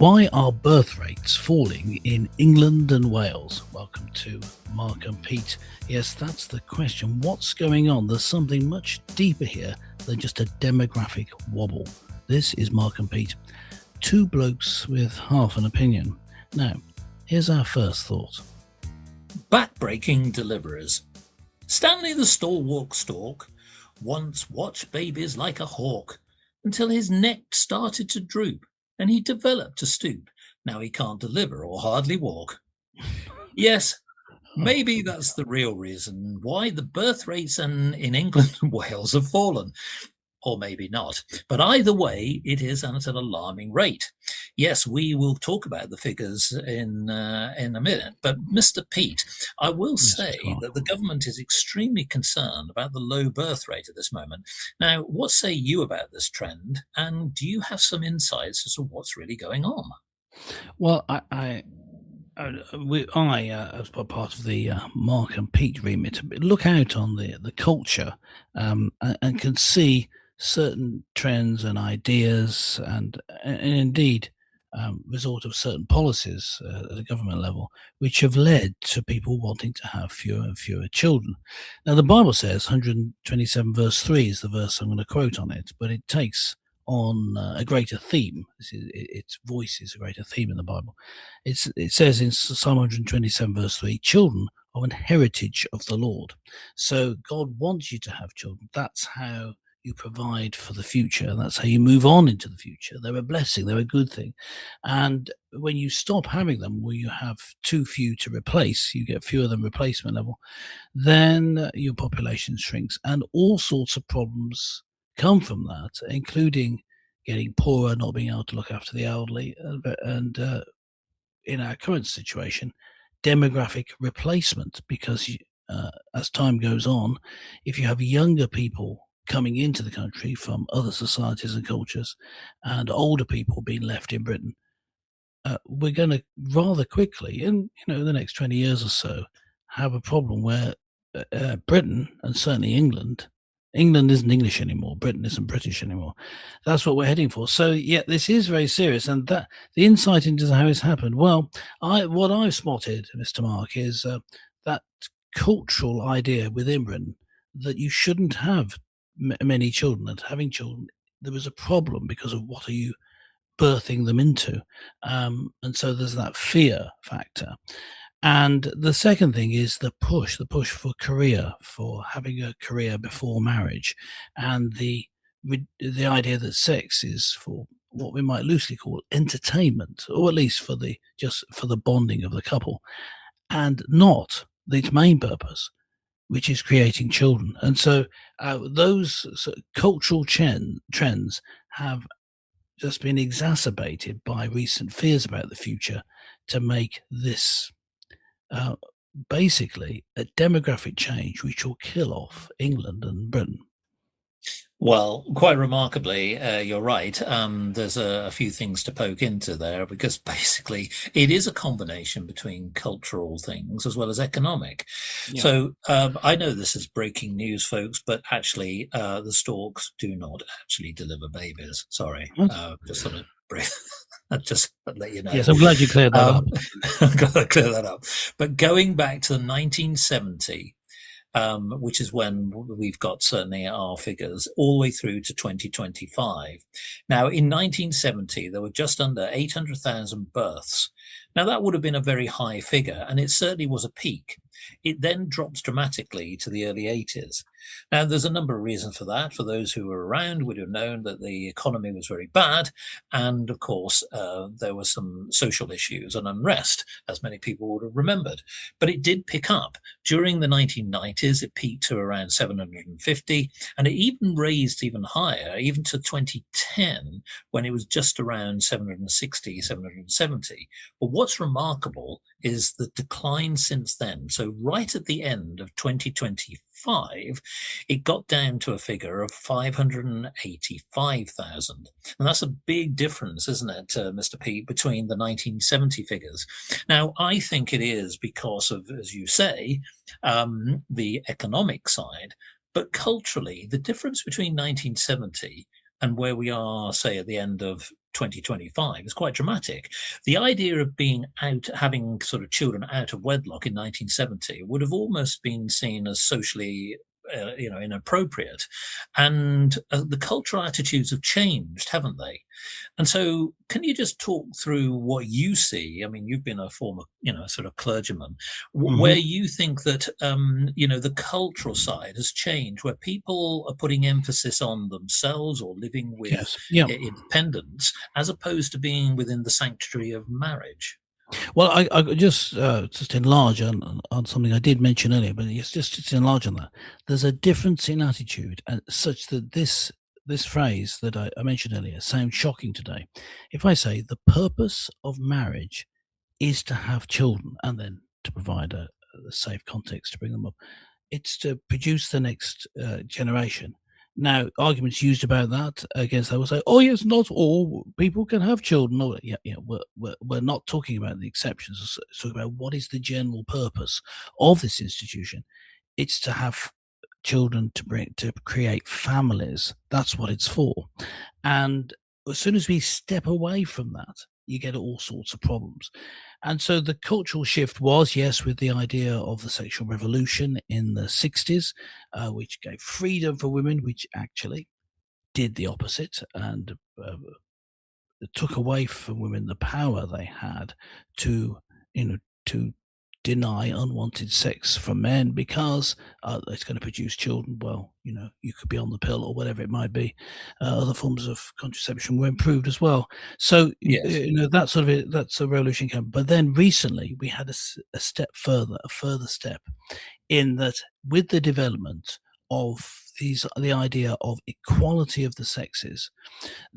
Why are birth rates falling in England and Wales? Welcome to Mark and Pete. Yes, that's the question. What's going on? There's something much deeper here than just a demographic wobble. This is Mark and Pete, two blokes with half an opinion. Now, here's our first thought. Backbreaking deliverers. Stanley the stalwart stork once watched babies like a hawk until his neck started to droop and he developed to stoop. Now he can't deliver or hardly walk. Yes, maybe that's the real reason why the birth rates in England and Wales have fallen. Or maybe not. But either way, it is at an alarming rate. Yes, we will talk about the figures in a minute. But Mr. Pete, I will say that the government is extremely concerned about the low birth rate at this moment. Now, what say you about this trend? And do you have some insights as to what's really going on? Well, I as part of the Mark and Pete remit, look out on the culture and can see certain trends and ideas and indeed resort of certain policies at a government level, which have led to people wanting to have fewer and fewer children. Now, the Bible says 127 verse 3 is the verse I'm going to quote on it, but it takes on a greater theme. Its voice is a greater theme in the Bible. It says in Psalm 127 verse 3, children are an heritage of the Lord. So God wants you to have children. That's how you provide for the future. That's how you move on into the future. They're a blessing. They're a good thing. And when you stop having them, where you have too few to replace, you get fewer than replacement level, then your population shrinks and all sorts of problems come from that, including getting poorer, not being able to look after the elderly, and in our current situation, demographic replacement, because as time goes on, if you have younger people coming into the country from other societies and cultures and older people being left in Britain, we're going to rather quickly, in the next 20 years or so, have a problem where Britain, and certainly England isn't English anymore. Britain isn't British anymore. That's what we're heading for. So, yeah, this is very serious. And that the insight into how it's happened, well, what I've spotted, Mr. Mark, is that cultural idea within Britain that you shouldn't have many children, and having children, there was a problem because of what are you birthing them into. And so there's that fear factor. And the second thing is the push for career, for having a career before marriage, and the idea that sex is for what we might loosely call entertainment, or at least for the bonding of the couple, and not its main purpose, which is creating children. And so those cultural trends have just been exacerbated by recent fears about the future to make this basically a demographic change which will kill off England and Britain. Well, quite remarkably, you're right. There's a few things to poke into there because basically it is a combination between cultural things as well as economic. Yeah. So I know this is breaking news, folks, but actually the storks do not actually deliver babies. Sorry, just sort of just let you know. Yes, I'm glad you cleared that up. I've got to clear that up. But going back to 1970, which is when we've got certainly our figures all the way through to 2025. Now, in 1970, there were just under 800,000 births. Now, that would have been a very high figure, and it certainly was a peak. It then drops dramatically to the early 80s. Now, there's a number of reasons for that. For those who were around would have known that the economy was very bad. And of course, there were some social issues and unrest, as many people would have remembered. But it did pick up. During the 1990s, it peaked to around 750, and it even raised even higher, even to 2010, when it was just around 760, 770. But what's remarkable is the decline since then. So right at the end of 2025, it got down to a figure of 585,000. And that's a big difference, isn't it, Mr. Pete, between the 1970 figures? Now, I think it is because of, as you say, the economic side, but culturally, the difference between 1970 and where we are, say, at the end of 2025 is quite dramatic. The idea of being out, having sort of children out of wedlock in 1970 would have almost been seen as socially inappropriate, and the cultural attitudes have changed, haven't they? And so, can you just talk through what you see? I mean, you've been a former, sort of clergyman, where Hmm. you think that, the cultural side has changed, where people are putting emphasis on themselves or living with Yes. Yeah. independence, as opposed to being within the sanctuary of marriage. Well, I just enlarge on something I did mention earlier, but it's just to enlarge on that. There's a difference in attitude, and such that this phrase that I mentioned earlier sounds shocking today. If I say the purpose of marriage is to have children and then to provide a safe context to bring them up, it's to produce the next generation. Now, arguments used about that against that will say, "Oh yes, not all people can have children." Oh, yeah, yeah. We're not talking about the exceptions. We're talking about what is the general purpose of this institution. It's to have children to create families. That's what it's for. And as soon as we step away from that, you get all sorts of problems. And so the cultural shift was, yes, with the idea of the sexual revolution in the 60s, which gave freedom for women, which actually did the opposite and took away from women the power they had to, to deny unwanted sex from men because it's going to produce children. Well, you could be on the pill or whatever it might be. Other forms of contraception were improved as well. So, Yes. that sort of that's a revolution came. But then recently we had a step further, a further step in that with the development of the idea of equality of the sexes,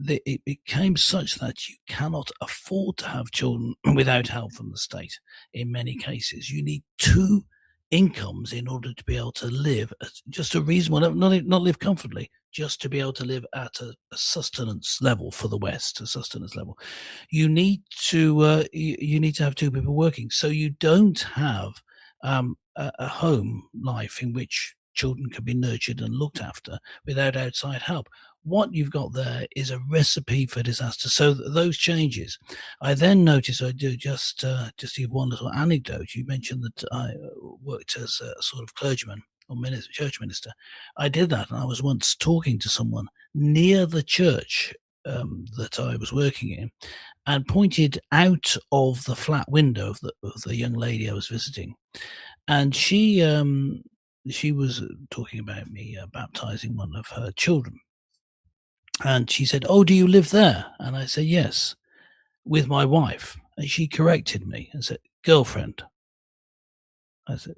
it became such that you cannot afford to have children without help from the state. In many cases, you need two incomes in order to be able to live at just a reasonable, not live comfortably, just to be able to live at a sustenance level for the West, a sustenance level. You need to have two people working, so you don't have a home life in which children can be nurtured and looked after without outside help. What you've got there is a recipe for disaster. So those changes. I then noticed, I do just give one little anecdote. You mentioned that I worked as a sort of clergyman or church minister. I did that, and I was once talking to someone near the church that I was working in, and pointed out of the flat window of the young lady I was visiting, and she was talking about me baptizing one of her children. And she said, "Oh, do you live there?" And I said, "Yes, with my wife." And she corrected me and said, "Girlfriend." I said,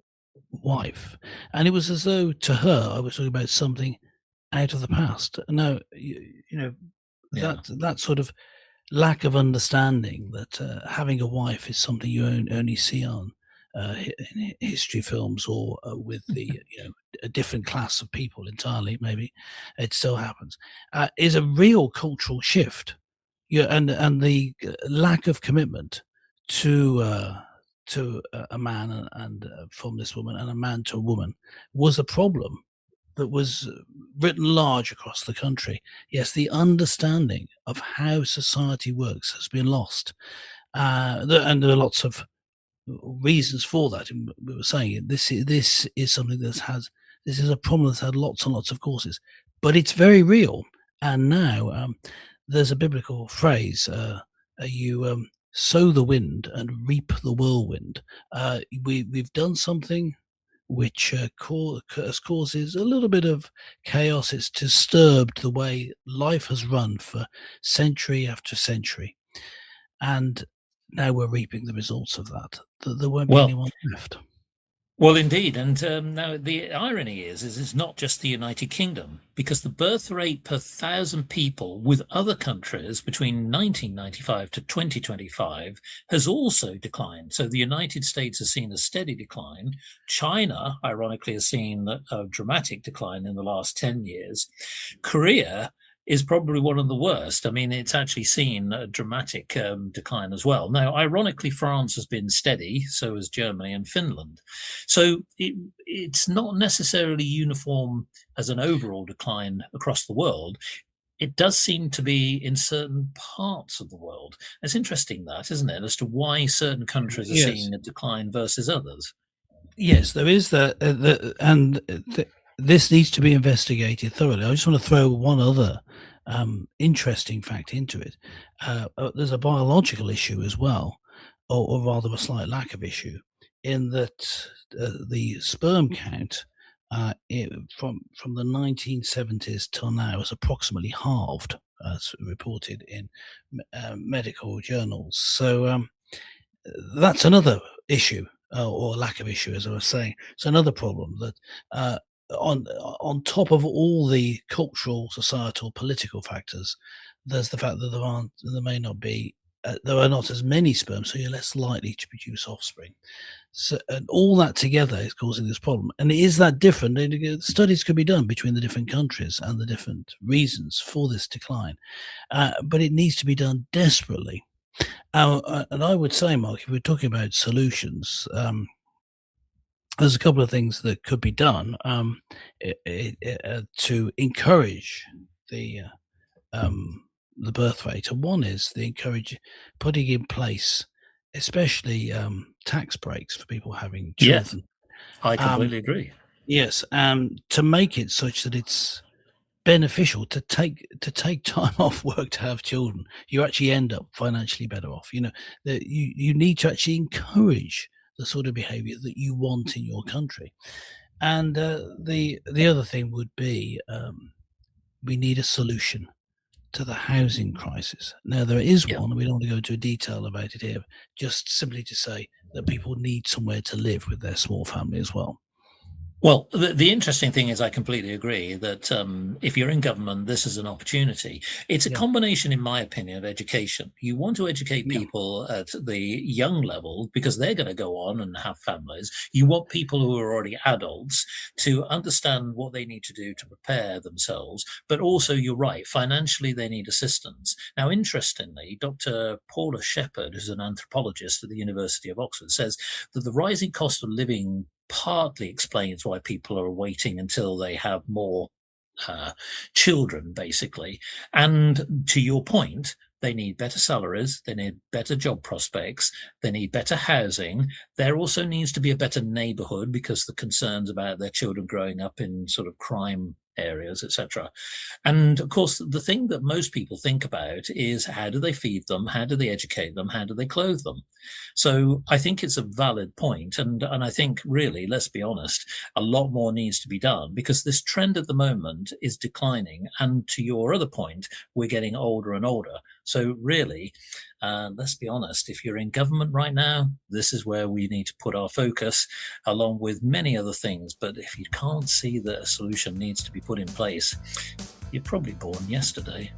"Wife." And it was as though to her I was talking about something out of the past. No, Yeah. that sort of lack of understanding that having a wife is something you only see on in history films or with the a different class of people entirely. Maybe it still happens. Is a real cultural shift. Yeah, and the lack of commitment to a man and from this woman and a man to a woman was a problem that was written large across the country. Yes, the understanding of how society works has been lost, and there are lots of reasons for that. And we were saying this is something that has this is a problem that's had lots and lots of causes, but it's very real. And now there's a biblical phrase: "You sow the wind and reap the whirlwind." We've done something which causes a little bit of chaos. It's disturbed the way life has run for century after century, and now we're reaping the results of that. There won't be Well, anyone left. Well, indeed, and now the irony is it's not just the United Kingdom, because the birth rate per thousand people with other countries between 1995 to 2025 has also declined. So the United States has seen a steady decline. China, ironically, has seen a dramatic decline in the last 10 years. Korea is probably one of the worst. I mean, it's actually seen a dramatic decline as well. Now, ironically, France has been steady, so has Germany and Finland. So it's not necessarily uniform as an overall decline across the world. It does seem to be in certain parts of the world. It's interesting that, isn't it, as to why certain countries are Yes. seeing a decline versus others. Yes, there is this needs to be investigated thoroughly. I just want to throw one other interesting fact into it. There's a biological issue as well, or rather a slight lack of issue, in that the sperm count from the 1970s till now is approximately halved, as reported in medical journals. So that's another issue, or lack of issue, as I was saying. It's another problem that uh, on top of all the cultural, societal, political factors, there's the fact that there may not be there are not as many sperm, so you're less likely to produce offspring. So, and all that together is causing this problem. And is that different? Studies could be done between the different countries and the different reasons for this decline, but it needs to be done desperately. And I would say, Mark, if we're talking about solutions, there's a couple of things that could be done to encourage the the birth rate. And one is the encourage putting in place, especially tax breaks for people having Yes, children. I Um, completely agree. yes, to make it such that it's beneficial to take time off work to have children. You actually end up financially better off. You know, that you need to actually encourage the sort of behaviour that you want in your country. And the other thing would be we need a solution to the housing crisis. Now there is Yeah. one. We don't want to go into detail about it here. Just simply to say that people need somewhere to live with their small family as well. Well, the interesting thing is, I completely agree that if you're in government, this is an opportunity. It's a Yeah, combination, in my opinion, of education. You want to educate yeah, people at the young level because they're going to go on and have families. You want people who are already adults to understand what they need to do to prepare themselves. But also, you're right, financially, they need assistance. Now, interestingly, Dr. Paula Shepherd, who's an anthropologist at the University of Oxford, says that the rising cost of living partly explains why people are waiting until they have more uh, children, basically. And to your point, they need better salaries, they need better job prospects, they need better housing. There also needs to be a better neighborhood because the concerns about their children growing up in sort of crime areas, etc. And of course, the thing that most people think about is how do they feed them? How do they educate them? How do they clothe them? So I think it's a valid point. And I think really, let's be honest, a lot more needs to be done because this trend at the moment is declining. And to your other point, we're getting older and older. So really, let's be honest, if you're in government right now, this is where we need to put our focus along with many other things. But if you can't see that a solution needs to be put in place, you're probably born yesterday.